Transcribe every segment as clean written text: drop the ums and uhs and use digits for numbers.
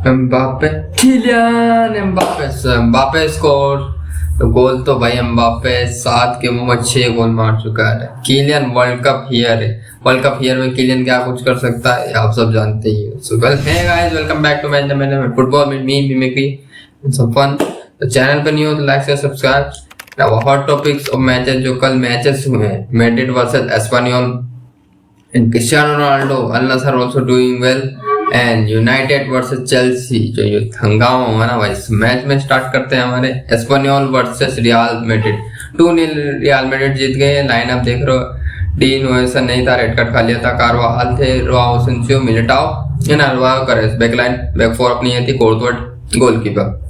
Mbappe, Kylian Mbappe score. तो गोल तो भाई एम्बापे 7 गेमों में 6 गोल मार चुका है। किलियन वर्ल्ड कप हियर है। वर्ल्ड कप हियर में किलियन क्या कुछ कर सकता है आप सब जानते ही हो। So hey guys, welcome back to match में फुटबॉल में मी मिमिक्री सम फन। तो चैनल पर न्यू हो तो like share subscribe. Now hot topics of matches जो कल मैचेस हुए हैं, Madrid versus Espanyol and Cristiano Ronaldo, Al Nassr also doing well and United versus Chelsea. जो ये हंगामा हुआ ना भाई, इस मैच में स्टार्ट करते हैं हमारे Espanyol versus Real Madrid. 2-0 Real Madrid जीत गए। लाइनअप देख रहे हो, डीन ओएसन नहीं था, रेड कार्ड खा लिया था। कारवाहाल थे, Joao Asencio, Militao and Alvaro Carreras. Backline back four अपनी ये थी, कोर्तवाई गोलकीपर।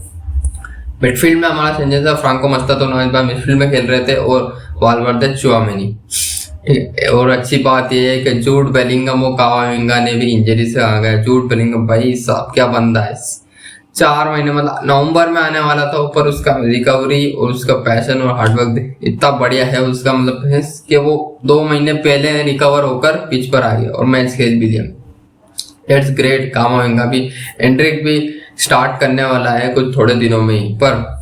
मिडफील्ड में हमारा सेंजेस फ्रांको मस्तातो नोएस मिडफील्ड में खेल रहे थे और वाल्वर्दे चुआमेनी। और अच्छी बात यह है कि जूड बेलिंगम और कावामिंगा ने भी इंजरी से आ गया। जूड बेलिंगम भाई साहब क्या बंदा है, 4 महीने मतलब नवंबर में आने वाला था, ऊपर उसका रिकवरी और उसका पैशन और हार्डवर्क इतना बढ़िया है उसका, मतलब है कि वो 2 महीने पहले रिकवर होकर पिच पर आ गया और मैच खेल भी लिया। It's great. कावामिंगा भी, एंड्रिक भी स्टार्ट करने वाला है कुछ थोड़े दिनों में ही। पर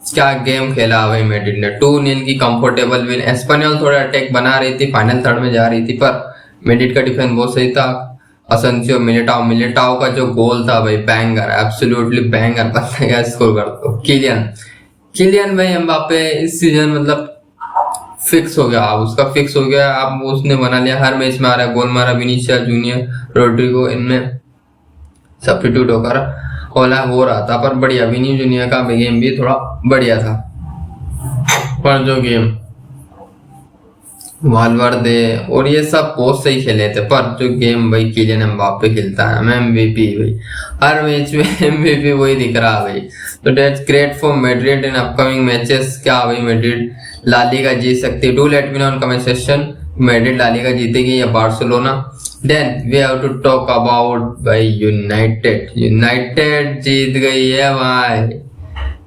क्या गेम खेला भाई मैड्रिड ने, 2-0 की कंफर्टेबल विन। एस्पानियोल थोड़ा अटैक बना रही थी, फाइनल थर्ड में जा रही थी, पर मैड्रिड का डिफेंस बहुत सही था। असेंसियो, मिलिटाओ का जो गोल था भाई, बैंगर, एब्सोल्युटली बैंगर। पता क्या स्कोर करता हूँ, किलियन भाई एम्बापे इस सीजन मतलब फिक्स हो गया। अब उसका फिक्स हो गया, अब उसने बना लिया, हर मैच में आ रहा है, गोल मारा। विनीसियस जूनियर, रोड्रिगो इनमें सब्स्टिट्यूट होकर ओला हो रहा था, पर बढ़िया। विनी जूनियर का गेम भी थोड़ा बढ़िया था, पर जो गेम वाल्वर्दे और ये सब बहुत सही खेले थे, पर जो गेम भाई किलियन एम्बापे खेलता है, एमवीपी भाई, हर मैच में एमवीपी वही दिख रहा है भाई। तो that's great for Madrid in upcoming matches. क्या भाई मैड्रिड ला लीगा जीत सकती है? Do let me know in comment section, Madrid La Liga जीतेगी या Barcelona? Then we have to talk about भाई यूनाइटेड जीत गई है भाई,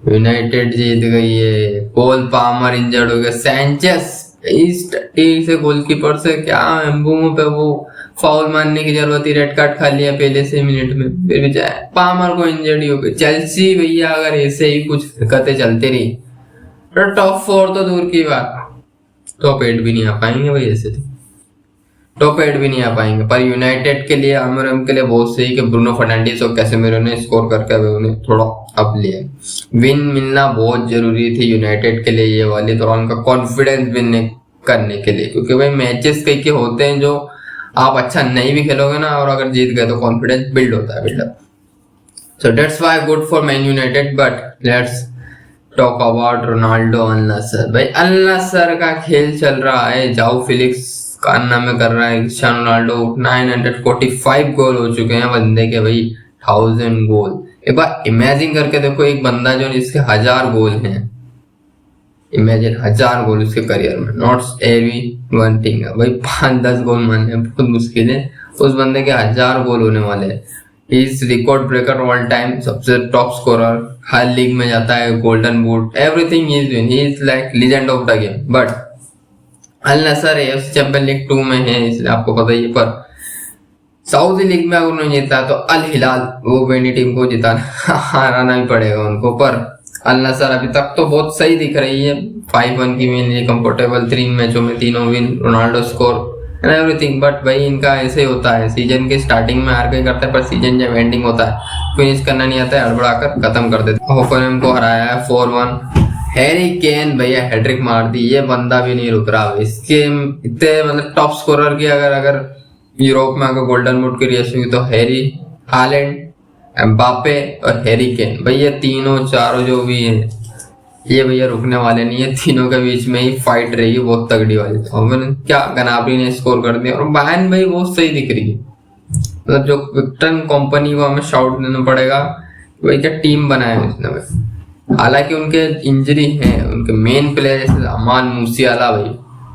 यूनाइटेड जीत गई है। कोल पामर इंजर्ड हो गया, सैंचेस इस टीम से गोलकीपर से क्या एम्बुमो पे वो फाउल मारने की जरूरत थी, रेड कार्ड खा लिया पहले से मिनट में, फिर भी जाए पामर को इंजर्ड हो गई। चेल्सी भैया अगर ऐसे ही कुछ हरकतें चलती रही तो टॉप 4 तो दूर की बात, टॉप 8 भी नहीं आ पाएंगे भाई, ऐसे टॉप 8 भी नहीं आ पाएंगे। पर यूनाइटेड के लिए, अमरम के लिए बहुत सही कि ब्रूनो फर्नांडिस और कैसेमिरो ने स्कोर करके उन्हें थोड़ा अप लिया। विन मिलना बहुत जरूरी थी यूनाइटेड के लिए ये वाली, थोड़ा उनका कॉन्फिडेंस विन करने के लिए, क्योंकि भाई मैचेस कई के होते हैं जो आप अच्छा नहीं भी खेलोगे ना, और अगर जीत गए तो कॉन्फिडेंस बिल्ड होता है, buildup. So that's why good for Man United. But let's talk about Ronaldo, Al Nassr. भाई अल नसर का खेल चल रहा है, जाओ फिलिक्स कारनामे कर रहा है। क्रिस्टियानो रोनाल्डो 945 गोल हो चुके हैं बंदे के भाई, 1000 गोल। एक बार इमेजिन करके देखो, एक बंदा जो जिसके 1000 गोल हैं, इमेजिन 1000 गोल उसके करियर में, नॉट एवी वन थिंग है भाई, 5-10 गोल मारने बहुत मुश्किल है। उस बंदे के 1000 गोल होने वाले हैं। Is record breaker all time, सबसे टॉप स्कोरर, हर लीग में जाता है, golden boot, everything is win, he is like legend of the game. But Al Nassr FC champion league 2 में है, इसलिए आपको पता ही है। पर सऊदी लीग में अगर उन्होंने जीता तो अल हिलाल, वो बेनी टीम को जिताना हराना ही पड़ेगा उनको। पर अल नसर अभी तक तो बहुत सही दिख रही है, 5-1 की विन, कंफर्टेबल 3 मैचों में 3 win, Ronaldo score and everything. But भाई इनका ऐसे ही होता है, सीजन के स्टार्टिंग में हार के करते हैं, पर सीजन जब एंडिंग होता है फिनिश करना नहीं आता है, हड़बड़ाकर खत्म कर देते। होफनहेम को हराया है 4-1। हैरी केन भैया हैट्रिक मार दी, ये बंदा भी नहीं रुक रहा। इसके इतने मतलब टॉप स्कोरर की अगर यूरोप में अगर गोल्डन बूट की रेस हुई तो हैरी, हालैंड, एम्बापे और हैरी केन, भैया तीनों चारों जो भी हैं ये भैया रुकने वाले नहीं है। तीनों के बीच में ही फाइट रही बहुत तगड़ी वाली। और क्या गनाब्री ने स्कोर कर दिया, और बायर्न भाई बहुत सही दिख रही है। मतलब जो विक्टर कंपनी को हमें शाउट देना पड़ेगा, वही क्या टीम बनाया उसने भाई। हालांकि उनके इंजरी है, उनके मेन प्लेयर जैसे अमान मूसियाला भाई,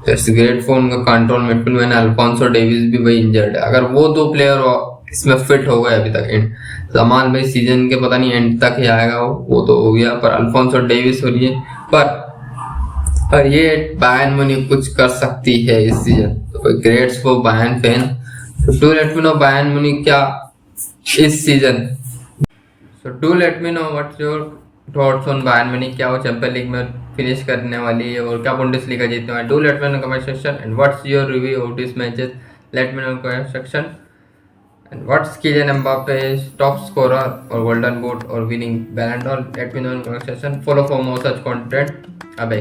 दैट्स ग्रेट फॉर उनका कंट्रोल मिडफील्ड में, अल्फोंसो डेविस भी भाई इंजर्ड है। अगर वो 2 प्लेयर इसमें फिट हो गए अभी तक, एंड जमाल भाई सीजन के पता नहीं एंड तक ही आएगा, वो तो हो गया, पर अल्फोंसो डेविस हो रही है। पर ये बायर्न म्यूनिख कुछ कर सकती है इस सीजन, तो greats for Bayern fan. Do let me no Bayern Munich क्या इस season so do let me know what's your thoughts on Bayern Munich, क्या वो चैंपियंस लीग में फिनिश करने वाली है और क्या बुंडेसलीगा जीतने वाली। Do let me no comment section and what's your review of this matches, late me no comment section and what's Kylian Mbappe top scorer or golden boot or winning Ballon d'Or, let me know in comment section. Follow for more such content. Bye.